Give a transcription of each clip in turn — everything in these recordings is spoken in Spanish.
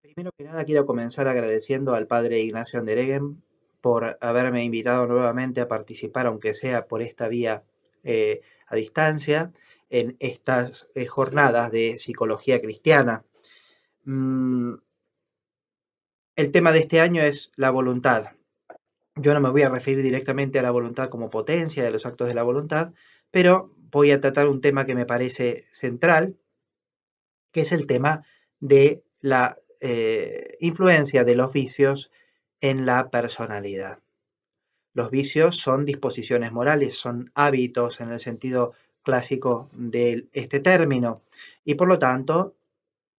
Primero que nada quiero comenzar agradeciendo al padre Ignacio Andereggen por haberme invitado nuevamente a participar, aunque sea por esta vía a distancia, en estas jornadas de psicología cristiana. El tema de este año es la voluntad. Yo no me voy a referir directamente a la voluntad como potencia de los actos de la voluntad, pero voy a tratar un tema que me parece central, que es el tema de la influencia de los vicios en la personalidad. Los vicios son disposiciones morales, son hábitos en el sentido clásico de este término, y por lo tanto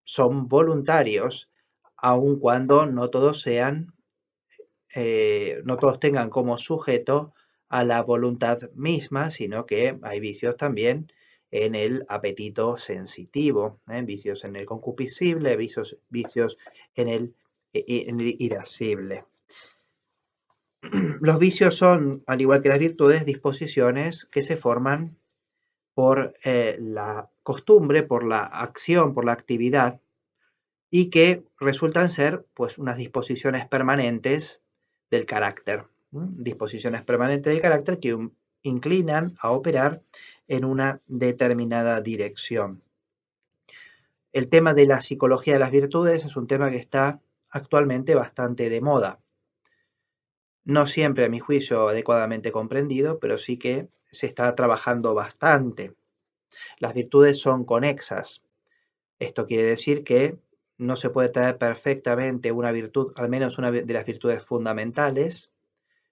son voluntarios, aun cuando no todos no todos tengan como sujeto a la voluntad misma, sino que hay vicios también en el apetito sensitivo, vicios en el concupiscible, vicios en el irascible. Los vicios son, al igual que las virtudes, disposiciones que se forman por la costumbre, por la acción, por la actividad, y que resultan ser pues unas disposiciones permanentes del carácter, disposiciones permanentes del carácter que inclinan a operar en una determinada dirección. El tema de la psicología de las virtudes es un tema que está actualmente bastante de moda. No siempre, a mi juicio, adecuadamente comprendido, pero sí que se está trabajando bastante. Las virtudes son conexas. Esto quiere decir que no se puede traer perfectamente una virtud, al menos una de las virtudes fundamentales,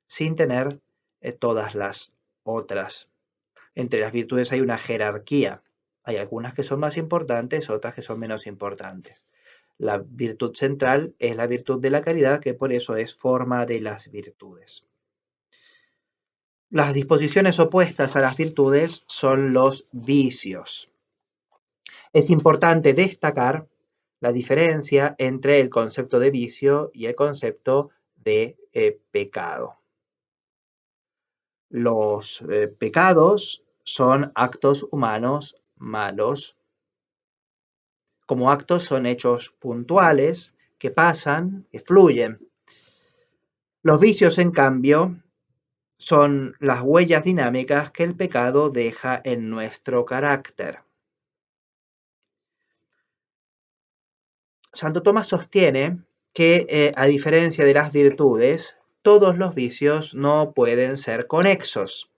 sin tener todas las otras. Entre las virtudes hay una jerarquía. Hay algunas que son más importantes, otras que son menos importantes. La virtud central es la virtud de la caridad, que por eso es forma de las virtudes. Las disposiciones opuestas a las virtudes son los vicios. Es importante destacar la diferencia entre el concepto de vicio y el concepto de pecado. Los pecados son actos humanos malos. Como actos son hechos puntuales que pasan, que fluyen. Los vicios, en cambio, son las huellas dinámicas que el pecado deja en nuestro carácter. Santo Tomás sostiene que, a diferencia de las virtudes, todos los vicios no pueden ser conexos.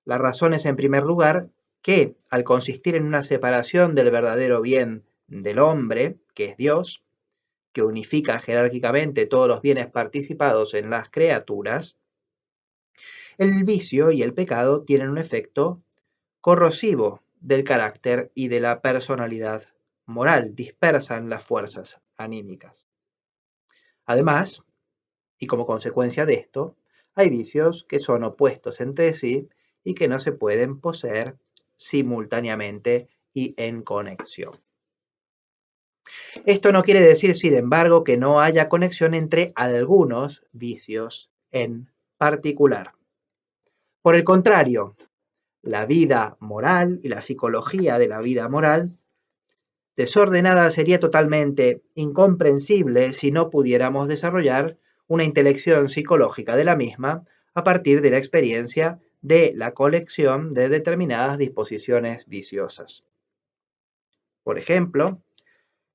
La razón es, en primer lugar, que, al consistir en una separación del verdadero bien del hombre, que es Dios, que unifica jerárquicamente todos los bienes participados en las criaturas, el vicio y el pecado tienen un efecto corrosivo del carácter y de la personalidad moral, dispersan las fuerzas anímicas. Además, y como consecuencia de esto, hay vicios que son opuestos entre sí y que no se pueden poseer simultáneamente y en conexión. Esto no quiere decir, sin embargo, que no haya conexión entre algunos vicios en particular. Por el contrario, la vida moral y la psicología de la vida moral desordenada sería totalmente incomprensible si no pudiéramos desarrollar una intelección psicológica de la misma a partir de la experiencia de la colección de determinadas disposiciones viciosas. Por ejemplo,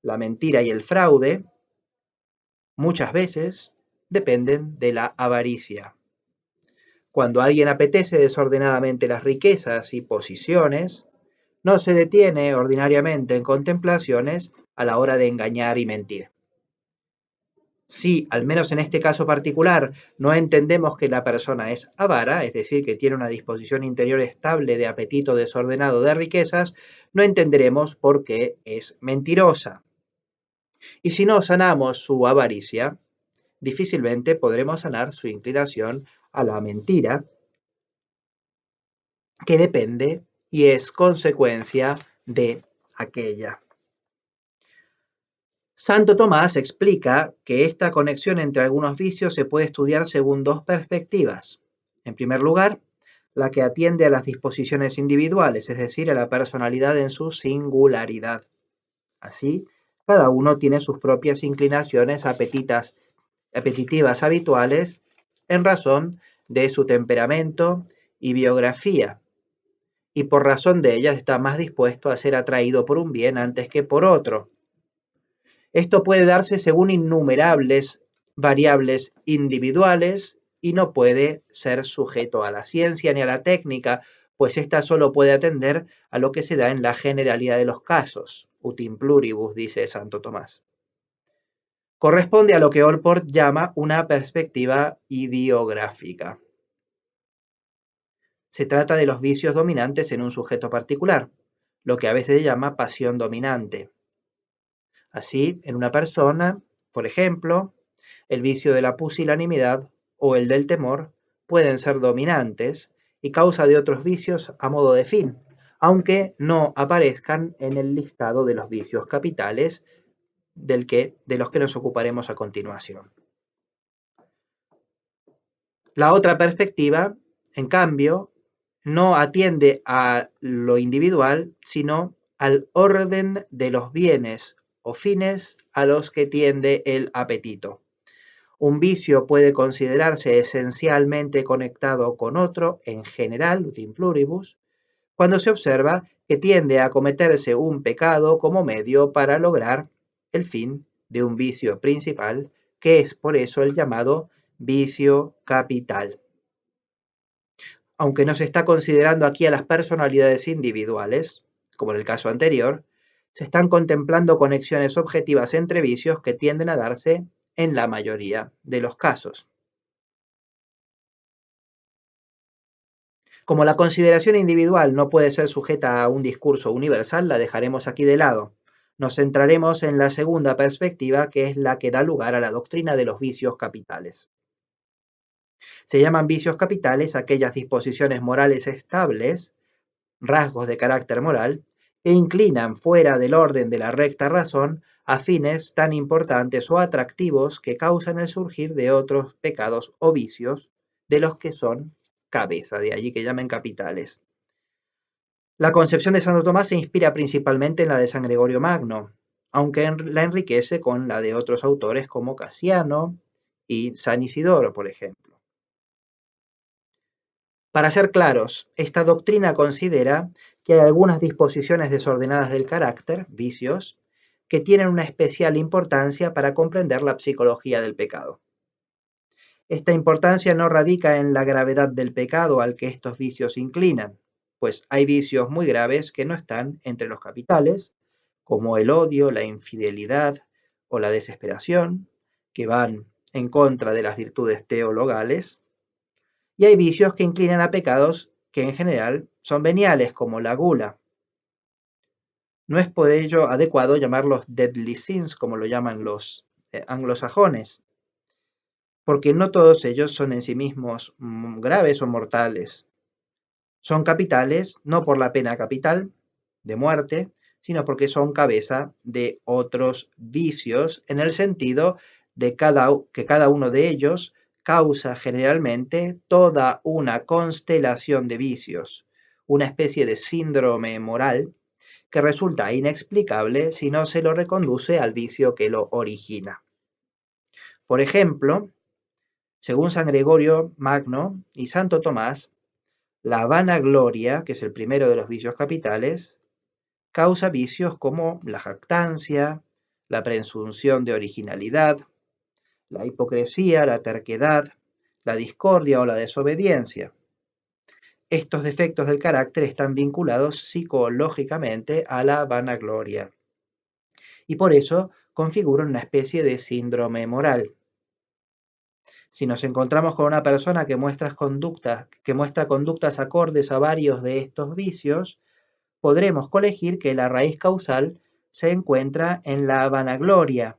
la mentira y el fraude muchas veces dependen de la avaricia. Cuando alguien apetece desordenadamente las riquezas y posiciones, no se detiene ordinariamente en contemplaciones a la hora de engañar y mentir. Si, al menos en este caso particular, no entendemos que la persona es avara, es decir, que tiene una disposición interior estable de apetito desordenado de riquezas, no entenderemos por qué es mentirosa. Y si no sanamos su avaricia, difícilmente podremos sanar su inclinación a la mentira, que depende y es consecuencia de aquella. Santo Tomás explica que esta conexión entre algunos vicios se puede estudiar según dos perspectivas. En primer lugar, la que atiende a las disposiciones individuales, es decir, a la personalidad en su singularidad. Así, Cada uno tiene sus propias inclinaciones apetitivas habituales en razón de su temperamento y biografía, y por razón de ellas está más dispuesto a ser atraído por un bien antes que por otro. Esto puede darse según innumerables variables individuales y no puede ser sujeto a la ciencia ni a la técnica, pues ésta solo puede atender a lo que se da en la generalidad de los casos. Utim pluribus, dice Santo Tomás. Corresponde a lo que Allport llama una perspectiva ideográfica. Se trata de los vicios dominantes en un sujeto particular, lo que a veces se llama pasión dominante. Así, en una persona, por ejemplo, el vicio de la pusilanimidad o el del temor pueden ser dominantes y causa de otros vicios a modo de fin, aunque no aparezcan en el listado de los vicios capitales de los que nos ocuparemos a continuación. La otra perspectiva, en cambio, no atiende a lo individual, sino al orden de los bienes o fines a los que tiende el apetito. Un vicio puede considerarse esencialmente conectado con otro, en general, utim pluribus, cuando se observa que tiende a cometerse un pecado como medio para lograr el fin de un vicio principal, que es por eso el llamado vicio capital. Aunque no se está considerando aquí a las personalidades individuales, como en el caso anterior, se están contemplando conexiones objetivas entre vicios que tienden a darse en la mayoría de los casos. Como la consideración individual no puede ser sujeta a un discurso universal, la dejaremos aquí de lado. Nos centraremos en la segunda perspectiva, que es la que da lugar a la doctrina de los vicios capitales. Se llaman vicios capitales aquellas disposiciones morales estables, rasgos de carácter moral, que inclinan fuera del orden de la recta razón a fines tan importantes o atractivos que causan el surgir de otros pecados o vicios de los que son cabeza, de allí que llamen capitales. La concepción de Santo Tomás se inspira principalmente en la de San Gregorio Magno, aunque la enriquece con la de otros autores como Casiano y San Isidoro, por ejemplo. Para ser claros, esta doctrina considera que hay algunas disposiciones desordenadas del carácter, vicios, que tienen una especial importancia para comprender la psicología del pecado. Esta importancia no radica en la gravedad del pecado al que estos vicios inclinan, pues hay vicios muy graves que no están entre los capitales, como el odio, la infidelidad o la desesperación, que van en contra de las virtudes teologales, y hay vicios que inclinan a pecados que en general son veniales, como la gula. No es por ello adecuado llamarlos deadly sins, como lo llaman los anglosajones, porque no todos ellos son en sí mismos graves o mortales. Son capitales no por la pena capital de muerte, sino porque son cabeza de otros vicios, en el sentido de que cada uno de ellos causa generalmente toda una constelación de vicios, una especie de síndrome moral que resulta inexplicable si no se lo reconduce al vicio que lo origina. Por ejemplo, según San Gregorio Magno y Santo Tomás, la vanagloria, que es el primero de los vicios capitales, causa vicios como la jactancia, la presunción de originalidad, la hipocresía, la terquedad, la discordia o la desobediencia. Estos defectos del carácter están vinculados psicológicamente a la vanagloria y por eso configuran una especie de síndrome moral. Si nos encontramos con una persona que muestra conductas acordes a varios de estos vicios, podremos colegir que la raíz causal se encuentra en la vanagloria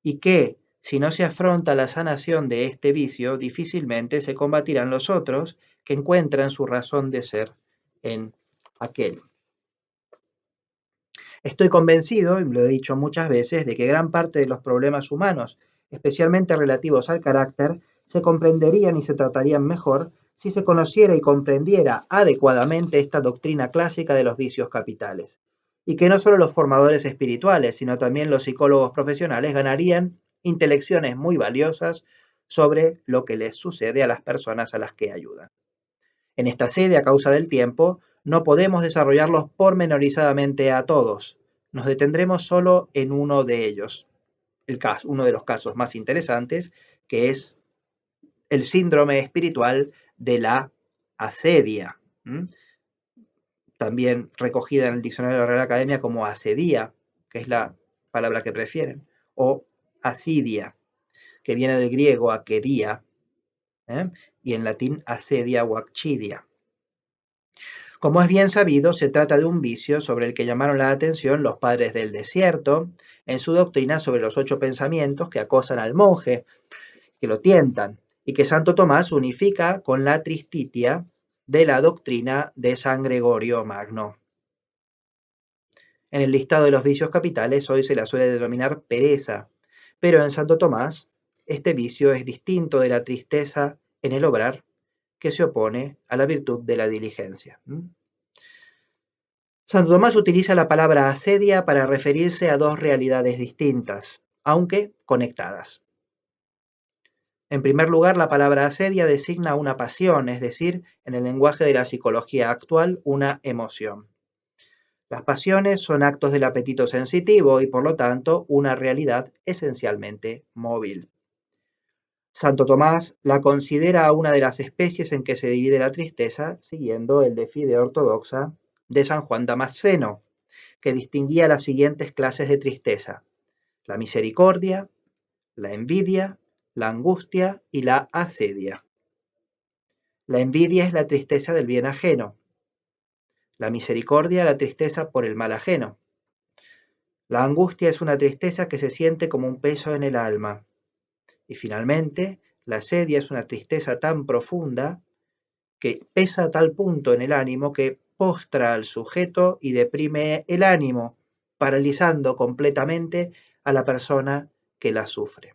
y que, si no se afronta la sanación de este vicio, difícilmente se combatirán los otros que encuentran su razón de ser en aquel. Estoy convencido, y lo he dicho muchas veces, de que gran parte de los problemas humanos, especialmente relativos al carácter, se comprenderían y se tratarían mejor si se conociera y comprendiera adecuadamente esta doctrina clásica de los vicios capitales. y que no solo los formadores espirituales, sino también los psicólogos profesionales ganarían intelecciones muy valiosas sobre lo que les sucede a las personas a las que ayudan. En esta sede, a causa del tiempo, no podemos desarrollarlos pormenorizadamente a todos. Nos detendremos solo en uno de ellos, uno de los casos más interesantes, que es el síndrome espiritual de la asedia, también recogida en el diccionario de la Real Academia como asedia, que es la palabra que prefieren, o asidia, que viene del griego akedia, y en latín asedia o acchidia. Como es bien sabido, se trata de un vicio sobre el que llamaron la atención los padres del desierto en su doctrina sobre los 8 pensamientos que acosan al monje, que lo tientan, y que Santo Tomás unifica con la tristitia de la doctrina de San Gregorio Magno. En el listado de los vicios capitales hoy se la suele denominar pereza, pero en Santo Tomás este vicio es distinto de la tristeza en el obrar, que se opone a la virtud de la diligencia. Santo Tomás utiliza la palabra asedia para referirse a dos realidades distintas, aunque conectadas. En primer lugar, la palabra asedia designa una pasión, es decir, en el lenguaje de la psicología actual, una emoción. Las pasiones son actos del apetito sensitivo y, por lo tanto, una realidad esencialmente móvil. Santo Tomás la considera una de las especies en que se divide la tristeza, siguiendo el de fide ortodoxa de San Juan Damasceno, que distinguía las siguientes clases de tristeza: la misericordia, la envidia, la angustia y la asedia. La envidia es la tristeza del bien ajeno. La misericordia, la tristeza por el mal ajeno. La angustia es una tristeza que se siente como un peso en el alma. Y finalmente, la asedia es una tristeza tan profunda que pesa a tal punto en el ánimo que postra al sujeto y deprime el ánimo, paralizando completamente a la persona que la sufre.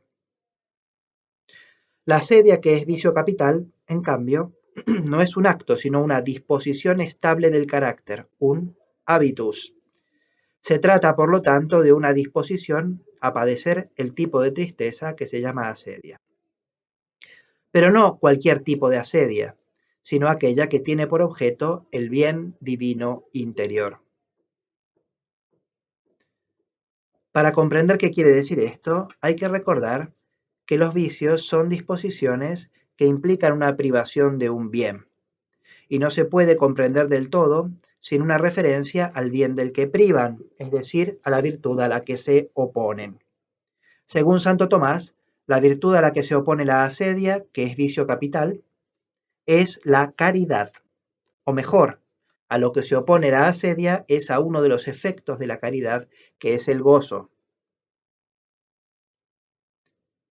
La asedia, que es vicio capital, en cambio, no es un acto, sino una disposición estable del carácter, un habitus. Se trata, por lo tanto, de una disposición a padecer el tipo de tristeza que se llama asedia. Pero no cualquier tipo de asedia, sino aquella que tiene por objeto el bien divino interior. Para comprender qué quiere decir esto, hay que recordar que los vicios son disposiciones que implican una privación de un bien, y no se puede comprender del todo sin una referencia al bien del que privan, es decir, a la virtud a la que se oponen. Según Santo Tomás, la virtud a la que se opone la asedia, que es vicio capital, es la caridad, o mejor, a lo que se opone la asedia es a uno de los efectos de la caridad, que es el gozo.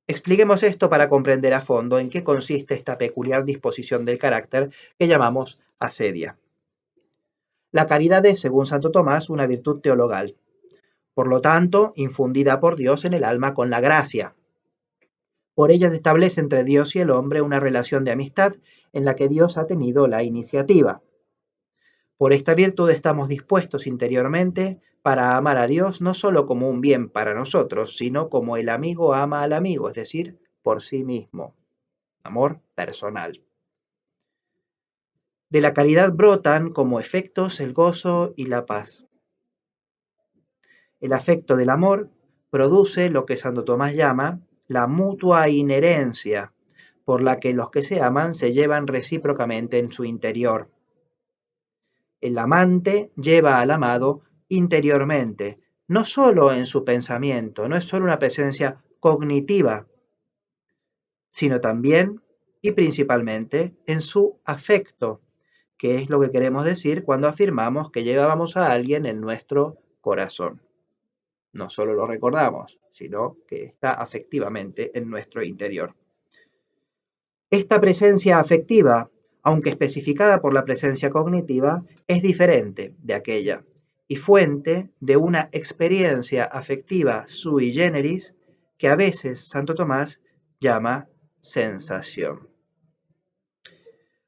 Expliquemos esto para comprender a fondo en qué consiste esta peculiar disposición del carácter que llamamos asedia. La caridad es, según Santo Tomás, una virtud teologal, por lo tanto, infundida por Dios en el alma con la gracia. Por ella se establece entre Dios y el hombre una relación de amistad en la que Dios ha tenido la iniciativa. Por esta virtud estamos dispuestos interiormente para amar a Dios no solo como un bien para nosotros, sino como el amigo ama al amigo, es decir, por sí mismo. Amor personal. De la caridad brotan como efectos el gozo y la paz. El afecto del amor produce lo que Santo Tomás llama la mutua inherencia, por la que los que se aman se llevan recíprocamente en su interior. El amante lleva al amado interiormente, no solo en su pensamiento, no es solo una presencia cognitiva, sino también y principalmente en su afecto, que es lo que queremos decir cuando afirmamos que llevábamos a alguien en nuestro corazón. No solo lo recordamos, sino que está afectivamente en nuestro interior. Esta presencia afectiva, aunque especificada por la presencia cognitiva, es diferente de aquella y fuente de una experiencia afectiva sui generis que a veces Santo Tomás llama sensación.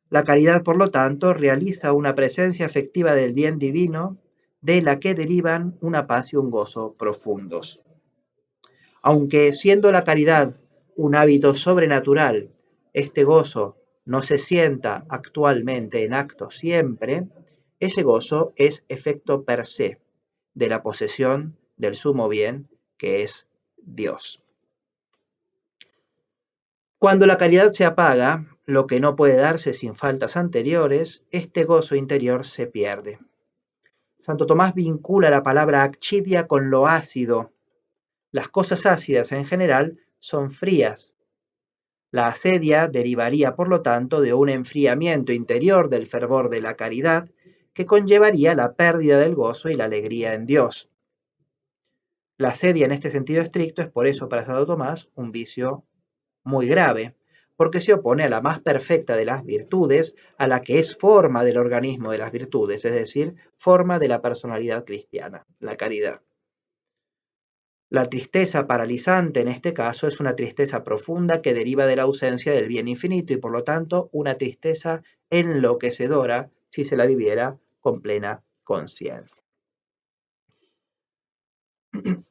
La caridad, por lo tanto, realiza una presencia afectiva del bien divino de la que derivan una paz y un gozo profundos. Aunque siendo la caridad un hábito sobrenatural, este gozo no se sienta actualmente en acto siempre, ese gozo es efecto per se de la posesión del sumo bien que es Dios. Cuando la caridad se apaga, lo que no puede darse sin faltas anteriores, este gozo interior se pierde. Santo Tomás vincula la palabra acchidia con lo ácido. Las cosas ácidas en general son frías. La asedia derivaría, por lo tanto, de un enfriamiento interior del fervor de la caridad que conllevaría la pérdida del gozo y la alegría en Dios. La asedia en este sentido estricto es por eso para Santo Tomás un vicio muy grave, porque se opone a la más perfecta de las virtudes, a la que es forma del organismo de las virtudes, es decir, forma de la personalidad cristiana, la caridad. La tristeza paralizante en este caso es una tristeza profunda que deriva de la ausencia del bien infinito y por lo tanto una tristeza enloquecedora si se la viviera con plena conciencia.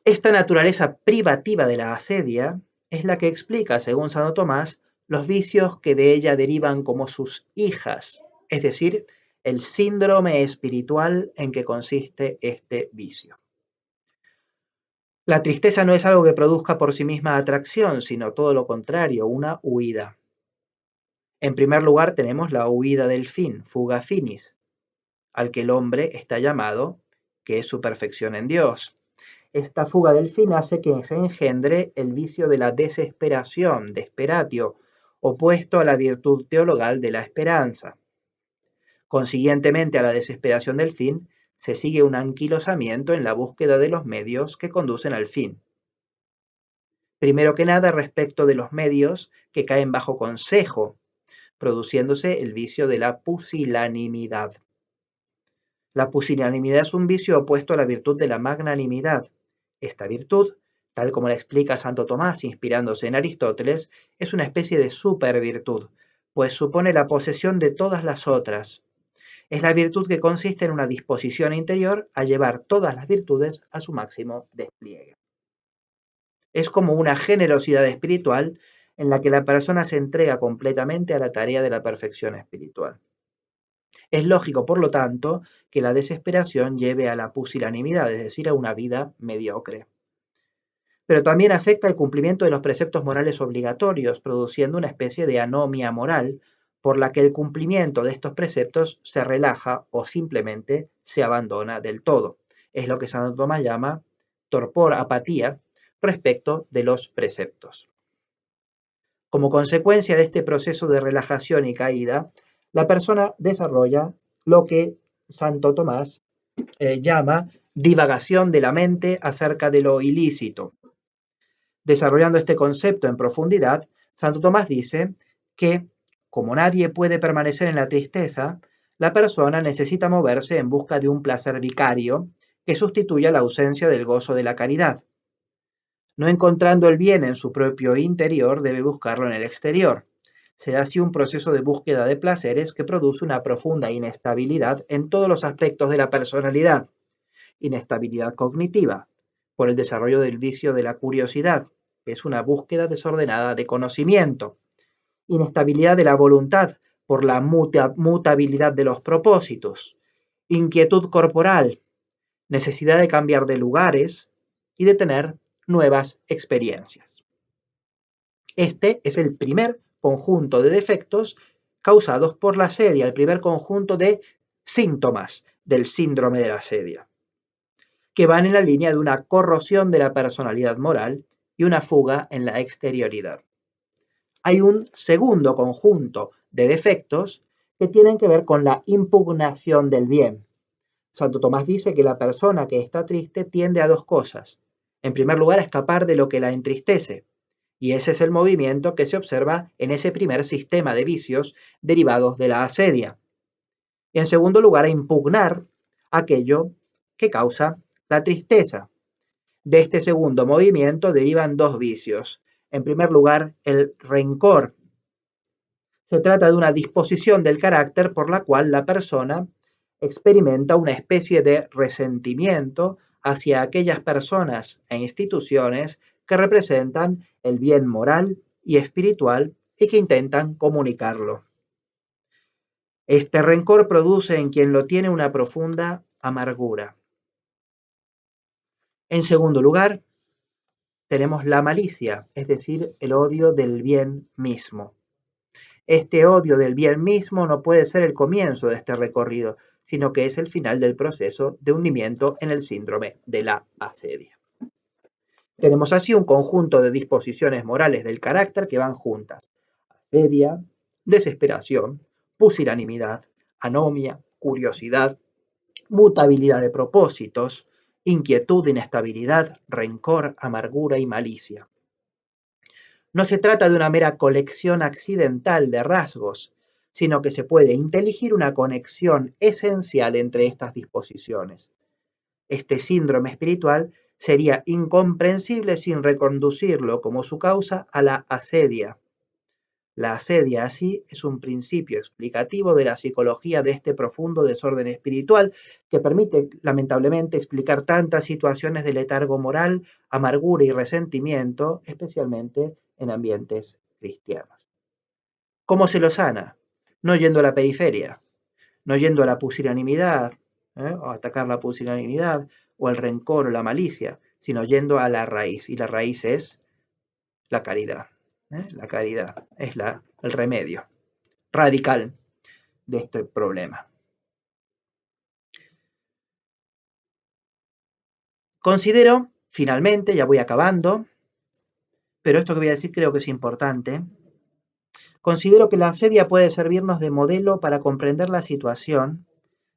Esta naturaleza privativa de la asedia es la que explica, según Santo Tomás, los vicios que de ella derivan como sus hijas, es decir, el síndrome espiritual en que consiste este vicio. La tristeza no es algo que produzca por sí misma atracción, sino todo lo contrario, una huida. En primer lugar tenemos la huida del fin, fuga finis, al que el hombre está llamado, que es su perfección en Dios. Esta fuga del fin hace que se engendre el vicio de la desesperación, desperatio, opuesto a la virtud teologal de la esperanza. Consiguientemente a la desesperación del fin, se sigue un anquilosamiento en la búsqueda de los medios que conducen al fin. Primero que nada, respecto de los medios que caen bajo consejo, produciéndose el vicio de la pusilanimidad. La pusilanimidad es un vicio opuesto a la virtud de la magnanimidad. Esta virtud, tal como la explica Santo Tomás inspirándose en Aristóteles, es una especie de supervirtud, pues supone la posesión de todas las otras. Es la virtud que consiste en una disposición interior a llevar todas las virtudes a su máximo despliegue. Es como una generosidad espiritual en la que la persona se entrega completamente a la tarea de la perfección espiritual. Es lógico, por lo tanto, que la desesperación lleve a la pusilanimidad, es decir, a una vida mediocre. Pero también afecta el cumplimiento de los preceptos morales obligatorios, produciendo una especie de anomia moral por la que el cumplimiento de estos preceptos se relaja o simplemente se abandona del todo. Es lo que Santo Tomás llama torpor, apatía, respecto de los preceptos. Como consecuencia de este proceso de relajación y caída, la persona desarrolla lo que Santo Tomás llama divagación de la mente acerca de lo ilícito. Desarrollando este concepto en profundidad, Santo Tomás dice que, como nadie puede permanecer en la tristeza, la persona necesita moverse en busca de un placer vicario que sustituya la ausencia del gozo de la caridad. No encontrando el bien en su propio interior, debe buscarlo en el exterior. Se da así un proceso de búsqueda de placeres que produce una profunda inestabilidad en todos los aspectos de la personalidad. Inestabilidad cognitiva, por el desarrollo del vicio de la curiosidad, que es una búsqueda desordenada de conocimiento. Inestabilidad de la voluntad, por la mutabilidad de los propósitos. Inquietud corporal, necesidad de cambiar de lugares y de tener nuevas experiencias. Este es el primer conjunto de defectos causados por la asedia, el primer conjunto de síntomas del síndrome de la asedia, que van en la línea de una corrosión de la personalidad moral y una fuga en la exterioridad. Hay un segundo conjunto de defectos que tienen que ver con la impugnación del bien. Santo Tomás dice que la persona que está triste tiende a dos cosas. En primer lugar, a escapar de lo que la entristece, y ese es el movimiento que se observa en ese primer sistema de vicios derivados de la asedia. Y en segundo lugar, a impugnar aquello que causa la tristeza. De este segundo movimiento derivan dos vicios. En primer lugar, el rencor. Se trata de una disposición del carácter por la cual la persona experimenta una especie de resentimiento hacia aquellas personas e instituciones que representan el bien moral y espiritual y que intentan comunicarlo. Este rencor produce en quien lo tiene una profunda amargura. En segundo lugar, tenemos la malicia, es decir, el odio del bien mismo. Este odio del bien mismo no puede ser el comienzo de este recorrido, sino que es el final del proceso de hundimiento en el síndrome de la asedia. Tenemos así un conjunto de disposiciones morales del carácter que van juntas. Asedia, desesperación, pusilanimidad, anomia, curiosidad, mutabilidad de propósitos, inquietud, inestabilidad, rencor, amargura y malicia. No se trata de una mera colección accidental de rasgos, sino que se puede inteligir una conexión esencial entre estas disposiciones. Este síndrome espiritual sería incomprensible sin reconducirlo como su causa a la asedia. La asedia, así, es un principio explicativo de la psicología de este profundo desorden espiritual que permite, lamentablemente, explicar tantas situaciones de letargo moral, amargura y resentimiento, especialmente en ambientes cristianos. ¿Cómo se lo sana? No yendo a la periferia, no yendo a la pusilanimidad, o atacar la pusilanimidad, o el rencor o la malicia, sino yendo a la raíz. Y la raíz es la caridad. La caridad es el remedio radical de este problema. Considero, finalmente, ya voy acabando, pero esto que voy a decir creo que es importante. Considero que la asedia puede servirnos de modelo para comprender la situación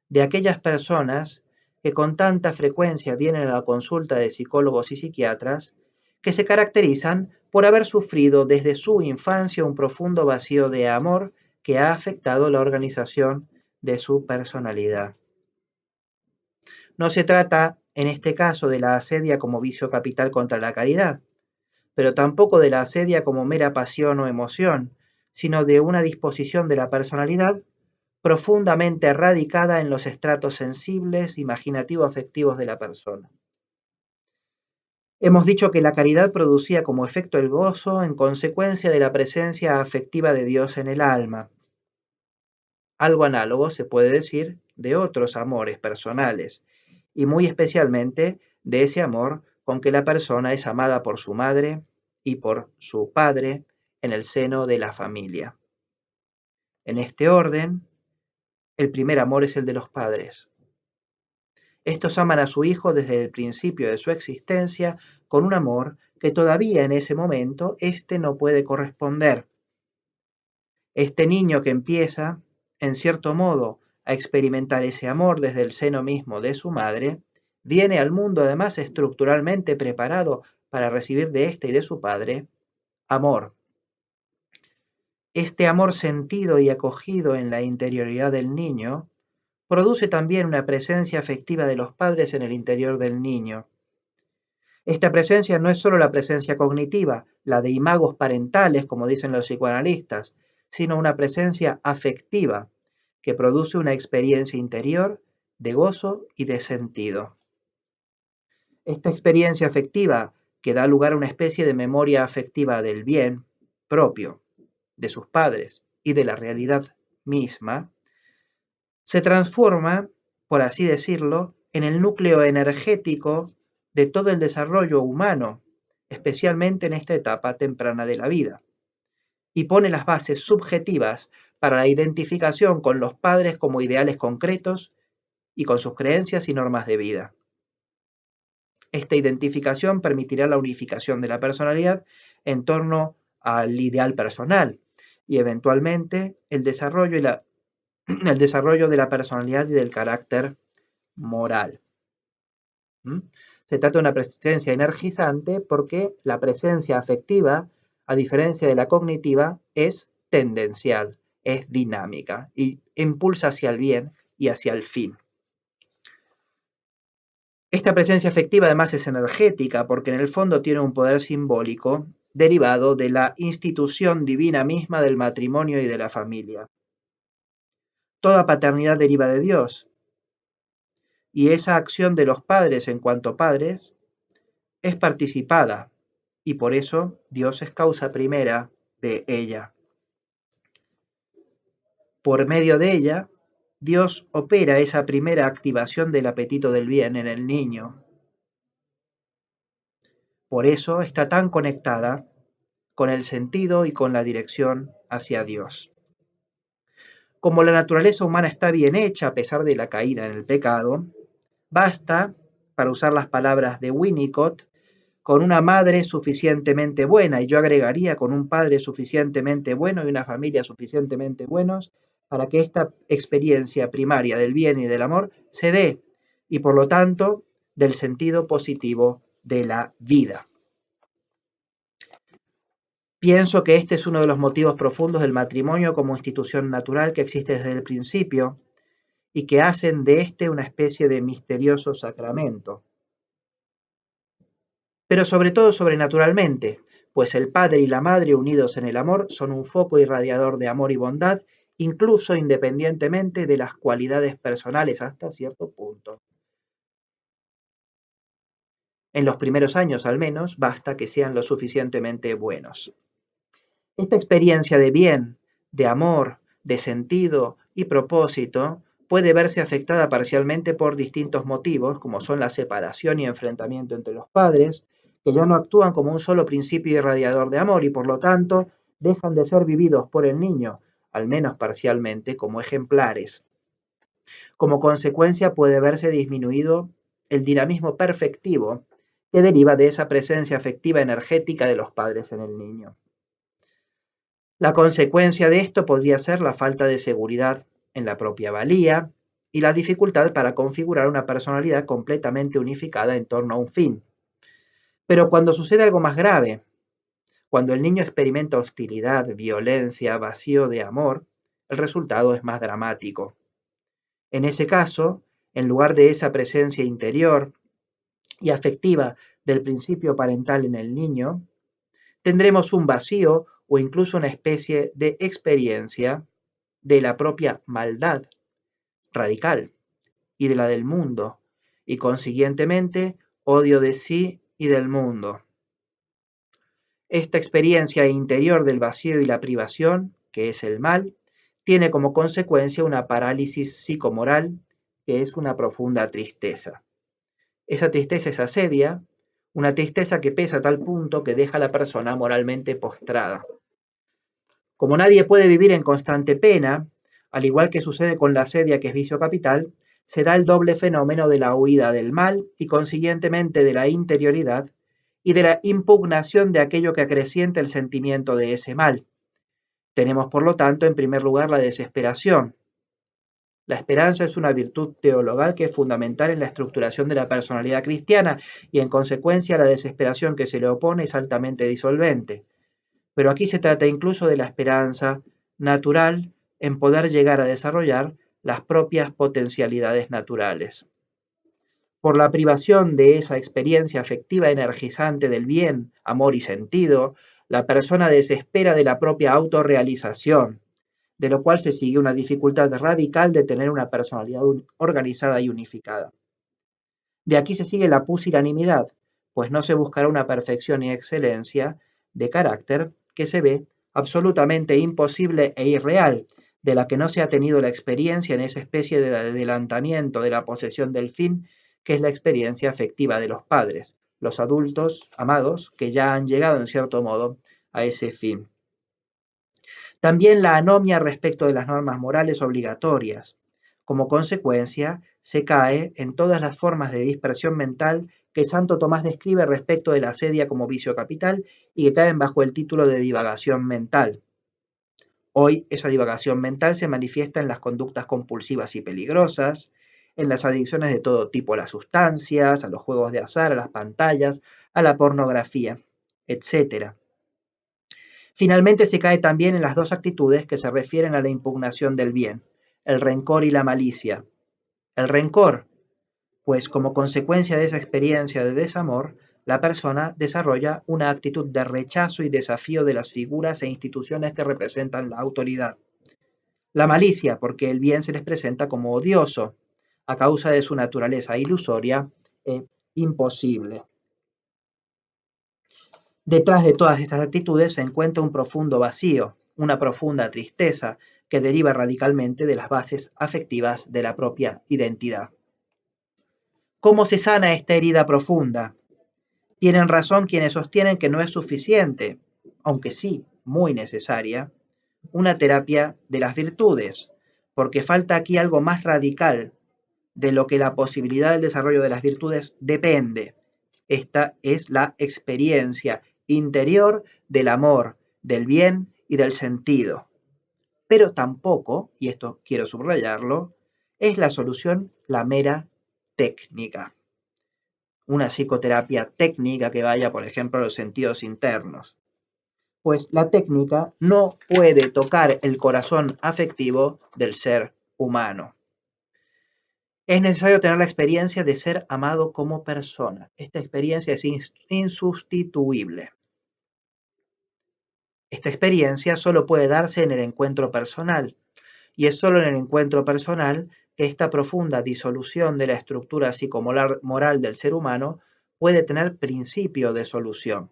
de aquellas personas que con tanta frecuencia vienen a la consulta de psicólogos y psiquiatras, que se caracterizan por haber sufrido desde su infancia un profundo vacío de amor que ha afectado la organización de su personalidad. No se trata, en este caso, de la asedia como vicio capital contra la caridad, pero tampoco de la asedia como mera pasión o emoción, sino de una disposición de la personalidad profundamente radicada en los estratos sensibles, imaginativo-afectivos de la persona. Hemos dicho que la caridad producía como efecto el gozo en consecuencia de la presencia afectiva de Dios en el alma. Algo análogo se puede decir de otros amores personales, y muy especialmente de ese amor con que la persona es amada por su madre y por su padre en el seno de la familia. En este orden, el primer amor es el de los padres. Estos aman a su hijo desde el principio de su existencia con un amor que todavía en ese momento éste no puede corresponder. Este niño que empieza, en cierto modo, a experimentar ese amor desde el seno mismo de su madre, viene al mundo además estructuralmente preparado para recibir de éste y de su padre amor. Este amor sentido y acogido en la interioridad del niño produce también una presencia afectiva de los padres en el interior del niño. Esta presencia no es solo la presencia cognitiva, la de imagos parentales, como dicen los psicoanalistas, sino una presencia afectiva que produce una experiencia interior de gozo y de sentido. Esta experiencia afectiva, que da lugar a una especie de memoria afectiva del bien propio, de sus padres y de la realidad misma, se transforma, por así decirlo, en el núcleo energético de todo el desarrollo humano, especialmente en esta etapa temprana de la vida, y pone las bases subjetivas para la identificación con los padres como ideales concretos y con sus creencias y normas de vida. Esta identificación permitirá la unificación de la personalidad en torno al ideal personal y eventualmente el desarrollo de la personalidad y del carácter moral. Se trata de una presencia energizante porque la presencia afectiva, a diferencia de la cognitiva, es tendencial, es dinámica y impulsa hacia el bien y hacia el fin. Esta presencia afectiva además es energética porque en el fondo tiene un poder simbólico derivado de la institución divina misma del matrimonio y de la familia. Toda paternidad deriva de Dios, y esa acción de los padres en cuanto padres es participada, y por eso Dios es causa primera de ella. Por medio de ella, Dios opera esa primera activación del apetito del bien en el niño. Por eso está tan conectada con el sentido y con la dirección hacia Dios. Como la naturaleza humana está bien hecha a pesar de la caída en el pecado, basta, para usar las palabras de Winnicott, con una madre suficientemente buena, y yo agregaría con un padre suficientemente bueno y una familia suficientemente buenos, para que esta experiencia primaria del bien y del amor se dé, y por lo tanto del sentido positivo de la vida. Pienso que este es uno de los motivos profundos del matrimonio como institución natural que existe desde el principio y que hacen de este una especie de misterioso sacramento. Pero sobre todo sobrenaturalmente, pues el padre y la madre unidos en el amor son un foco irradiador de amor y bondad, incluso independientemente de las cualidades personales hasta cierto punto. En los primeros años al menos, basta que sean lo suficientemente buenos. Esta experiencia de bien, de amor, de sentido y propósito puede verse afectada parcialmente por distintos motivos, como son la separación y enfrentamiento entre los padres, que ya no actúan como un solo principio irradiador de amor y por lo tanto dejan de ser vividos por el niño, al menos parcialmente, como ejemplares. Como consecuencia puede verse disminuido el dinamismo perfectivo que deriva de esa presencia afectiva energética de los padres en el niño. La consecuencia de esto podría ser la falta de seguridad en la propia valía y la dificultad para configurar una personalidad completamente unificada en torno a un fin. Pero cuando sucede algo más grave, cuando el niño experimenta hostilidad, violencia, vacío de amor, el resultado es más dramático. En ese caso, en lugar de esa presencia interior y afectiva del principio parental en el niño, tendremos un vacío o incluso una especie de experiencia de la propia maldad radical y de la del mundo, y consiguientemente odio de sí y del mundo. Esta experiencia interior del vacío y la privación, que es el mal, tiene como consecuencia una parálisis psicomoral, que es una profunda tristeza. Esa tristeza es asedia, una tristeza que pesa a tal punto que deja a la persona moralmente postrada. Como nadie puede vivir en constante pena, al igual que sucede con la asedia que es vicio capital, se da el doble fenómeno de la huida del mal y consiguientemente de la interioridad y de la impugnación de aquello que acrecienta el sentimiento de ese mal. Tenemos, por lo tanto, en primer lugar la desesperación. La esperanza es una virtud teologal que es fundamental en la estructuración de la personalidad cristiana y en consecuencia la desesperación que se le opone es altamente disolvente. Pero aquí se trata incluso de la esperanza natural en poder llegar a desarrollar las propias potencialidades naturales. Por la privación de esa experiencia afectiva energizante del bien, amor y sentido, la persona desespera de la propia autorrealización, de lo cual se sigue una dificultad radical de tener una personalidad organizada y unificada. De aquí se sigue la pusilanimidad, pues no se buscará una perfección y excelencia de carácter que se ve absolutamente imposible e irreal, de la que no se ha tenido la experiencia en esa especie de adelantamiento de la posesión del fin, que es la experiencia afectiva de los padres, los adultos amados que ya han llegado en cierto modo a ese fin. También la anomia respecto de las normas morales obligatorias. Como consecuencia, se cae en todas las formas de dispersión mental que Santo Tomás describe respecto de la asedia como vicio capital y que caen bajo el título de divagación mental. Hoy esa divagación mental se manifiesta en las conductas compulsivas y peligrosas, en las adicciones de todo tipo a las sustancias, a los juegos de azar, a las pantallas, a la pornografía, etc. Finalmente se cae también en las dos actitudes que se refieren a la impugnación del bien, el rencor y la malicia. El rencor, pues como consecuencia de esa experiencia de desamor, la persona desarrolla una actitud de rechazo y desafío de las figuras e instituciones que representan la autoridad. La malicia, porque el bien se les presenta como odioso, a causa de su naturaleza ilusoria e imposible. Detrás de todas estas actitudes se encuentra un profundo vacío, una profunda tristeza que deriva radicalmente de las bases afectivas de la propia identidad. ¿Cómo se sana esta herida profunda? Tienen razón quienes sostienen que no es suficiente, aunque sí muy necesaria, una terapia de las virtudes, porque falta aquí algo más radical de lo que la posibilidad del desarrollo de las virtudes depende. Esta es la experiencia interior del amor, del bien y del sentido. Pero tampoco, y esto quiero subrayarlo, es la solución la mera técnica. Una psicoterapia técnica que vaya, por ejemplo, a los sentidos internos. Pues la técnica no puede tocar el corazón afectivo del ser humano. Es necesario tener la experiencia de ser amado como persona. Esta experiencia es insustituible. Esta experiencia solo puede darse en el encuentro personal, y es solo en el encuentro personal que esta profunda disolución de la estructura psicomoral del ser humano puede tener principio de solución.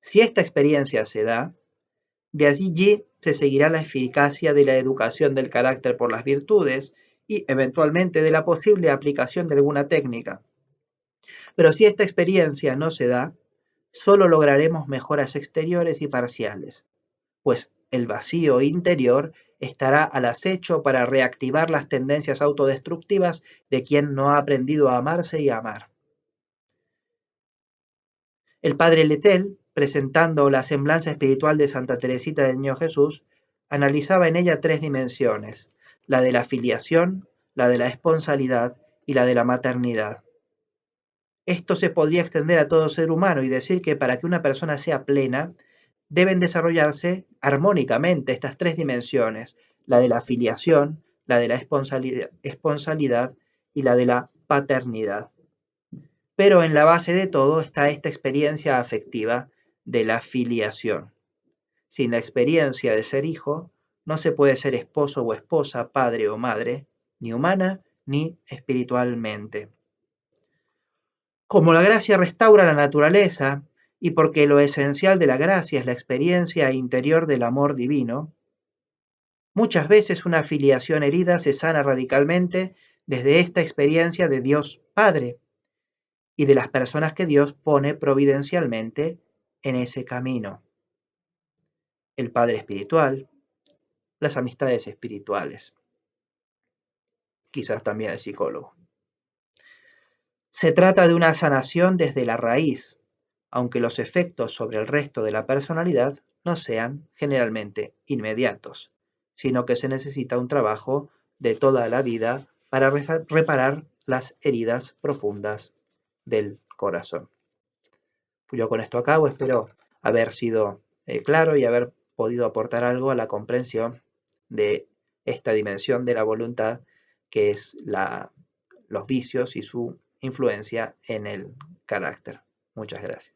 Si esta experiencia se da, de allí se seguirá la eficacia de la educación del carácter por las virtudes y eventualmente de la posible aplicación de alguna técnica. Pero si esta experiencia no se da, solo lograremos mejoras exteriores y parciales, pues el vacío interior estará al acecho para reactivar las tendencias autodestructivas de quien no ha aprendido a amarse y a amar. El padre Letel, presentando la semblanza espiritual de Santa Teresita del Niño Jesús, analizaba en ella tres dimensiones: la de la filiación, la de la esponsalidad y la de la maternidad. Esto se podría extender a todo ser humano y decir que para que una persona sea plena, deben desarrollarse armónicamente estas tres dimensiones: la de la filiación, la de la esponsalidad y la de la paternidad. Pero en la base de todo está esta experiencia afectiva de la filiación. Sin la experiencia de ser hijo, no se puede ser esposo o esposa, padre o madre, ni humana ni espiritualmente. Como la gracia restaura la naturaleza, y porque lo esencial de la gracia es la experiencia interior del amor divino, muchas veces una filiación herida se sana radicalmente desde esta experiencia de Dios Padre y de las personas que Dios pone providencialmente en ese camino. El Padre espiritual, las amistades espirituales, quizás también el psicólogo. Se trata de una sanación desde la raíz, aunque los efectos sobre el resto de la personalidad no sean generalmente inmediatos, sino que se necesita un trabajo de toda la vida para reparar las heridas profundas del corazón. Yo con esto acabo, espero haber sido claro y haber podido aportar algo a la comprensión de esta dimensión de la voluntad, que es los vicios y su influencia en el carácter. Muchas gracias.